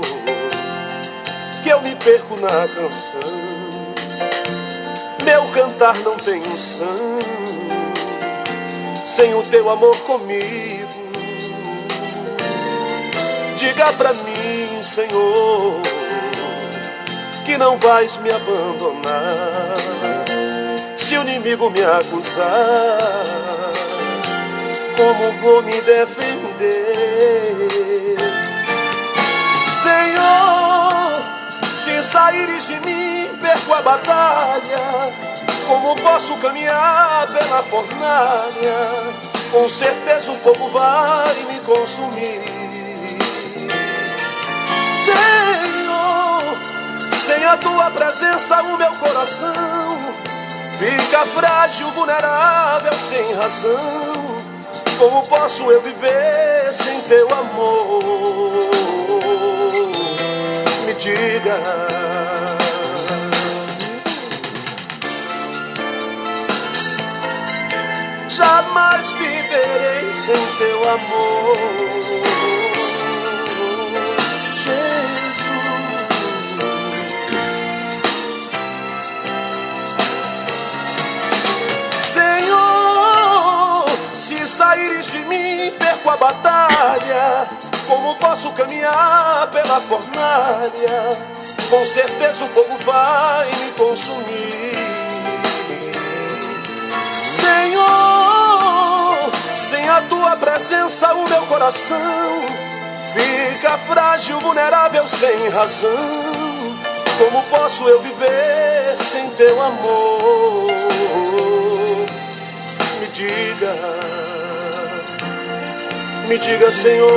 S3: que eu me perco na canção. Meu cantar não tem unção sem o teu amor comigo. Diga pra mim, Senhor, que não vais me abandonar. Se o inimigo me acusar, como vou me defender? Senhor, se saíres de mim, perco a batalha. Como posso caminhar pela fornalha? Com certeza o fogo vai me consumir. Senhor, sem a tua presença o meu coração fica frágil, vulnerável, sem razão. Como posso eu viver sem teu amor? Me diga. Jamais viverei sem teu amor, Jesus. perco a batalha? Como posso caminhar pela fornalha? Com certeza o fogo vai me consumir. Senhor, sem a tua presença o meu coração fica frágil, vulnerável, sem razão. Como posso eu viver sem teu amor? Me diga, Senhor,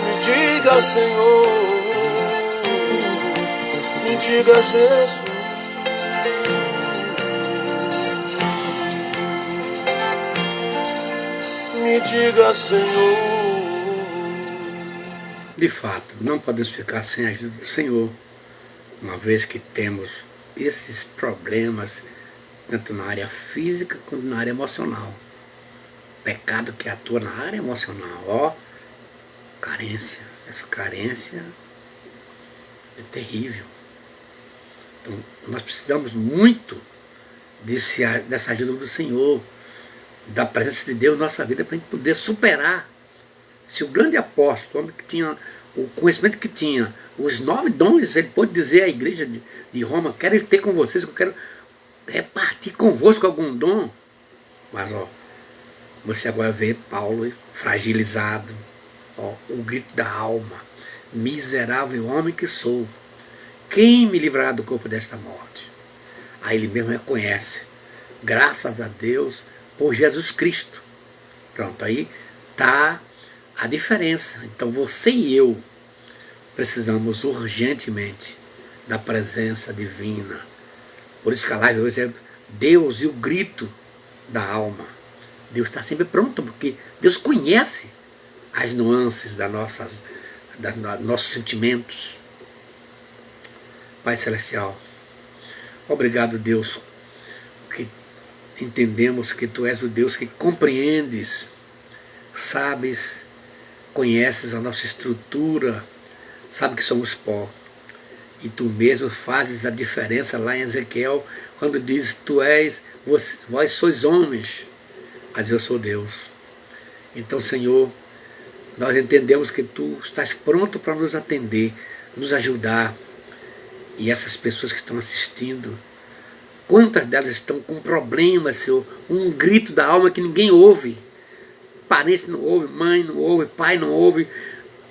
S3: me diga, Senhor, me diga, Jesus. Me diga, Senhor.
S2: De fato, não podemos ficar sem a ajuda do Senhor, uma vez que temos esses problemas, tanto na área física quanto na área emocional. Pecado que atua na área emocional, ó, carência. Essa carência é terrível. Então, nós precisamos muito dessa ajuda do Senhor, da presença de Deus na nossa vida, para a gente poder superar. Se o grande apóstolo, o homem que tinha o conhecimento que tinha, os 9 dons, ele pôde dizer à igreja de Roma: quero ter com vocês, eu quero repartir convosco algum dom. Mas ó, você agora vê Paulo fragilizado, ó, o grito da alma: miserável homem que sou, quem me livrará do corpo desta morte? Aí ele mesmo reconhece: graças a Deus por Jesus Cristo. Pronto, aí está a diferença. Então você e eu precisamos urgentemente da presença divina. Por isso que a live hoje é Deus e o grito da alma. Deus está sempre pronto, porque Deus conhece as nuances nossos sentimentos. Pai Celestial, obrigado, Deus, que entendemos que Tu és o Deus que compreendes, sabes, conheces a nossa estrutura, sabe que somos pó. E Tu mesmo fazes a diferença lá em Ezequiel, quando diz: vós sois homens, mas eu sou Deus. Então, Senhor, nós entendemos que Tu estás pronto para nos atender, nos ajudar. E essas pessoas que estão assistindo, quantas delas estão com problemas, Senhor? Um grito da alma que ninguém ouve. Parente não ouve, mãe não ouve, pai não ouve,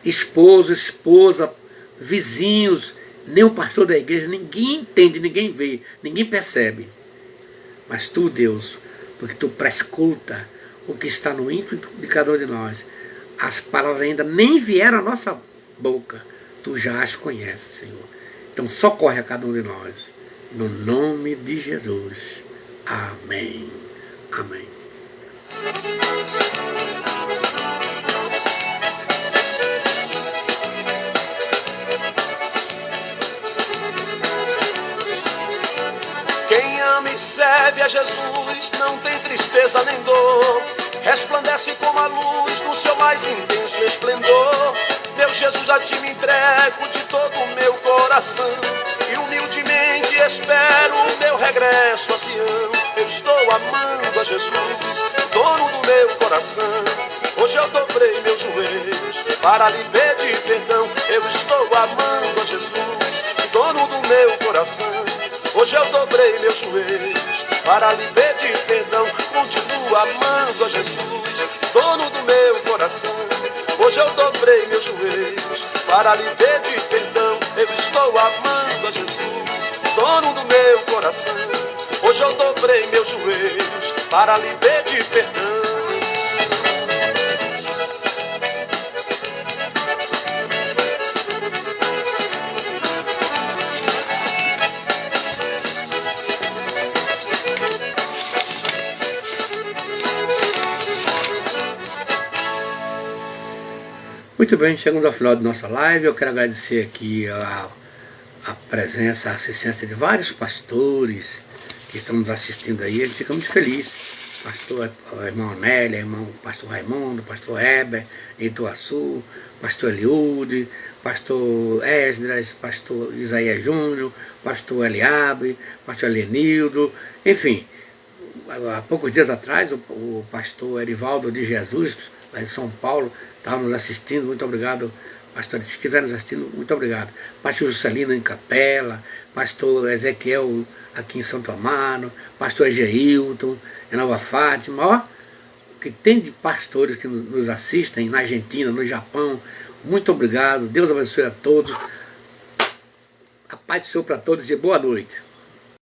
S2: esposo, esposa, vizinhos, nem o pastor da igreja, ninguém entende, ninguém vê, ninguém percebe. Mas Tu, Deus, porque Tu prescruta o que está no íntimo de cada um de nós, as palavras ainda nem vieram à nossa boca, Tu já as conheces, Senhor. Então socorre a cada um de nós, no nome de Jesus. Amém. Amém.
S3: Quem ama e serve a Jesus não tem tristeza nem dor, resplandece como a luz no seu mais intenso esplendor. Meu Jesus, a Ti me entrego de todo o meu coração, e humildemente espero o meu regresso a Sião. Eu estou amando a Jesus, dono do meu coração. Hoje eu dobrei meus joelhos para lhe pedir perdão. Eu estou amando a Jesus, dono do meu coração. Hoje eu dobrei meus joelhos para lhe pedir perdão. Continuo amando a Jesus, dono do meu coração. Hoje eu dobrei meus joelhos para lhe pedir perdão. Eu estou amando a Jesus, dono do meu coração. Hoje eu dobrei meus joelhos para lhe pedir perdão.
S2: Muito bem, chegamos ao final de nossa live. Eu quero agradecer aqui a presença, a assistência de vários pastores que estão nos assistindo aí. A gente fica muito feliz. Pastor, irmão Nélia, irmão pastor Raimundo, pastor Heber, Ituaçu, pastor Eliude, pastor Esdras, pastor Isaías Júnior, pastor Eliabe, pastor Elenildo, enfim, há poucos dias atrás, o pastor Erivaldo de Jesus, lá em São Paulo, estava nos assistindo. Muito obrigado, pastor, se estiver nos assistindo, muito obrigado. Pastor Juscelino em Capela, pastor Ezequiel aqui em Santo Amaro, pastor Egeilton em Nova Fátima, ó, que tem de pastores que nos assistem na Argentina, no Japão. Muito obrigado, Deus abençoe a todos. A paz do Senhor para todos e boa noite.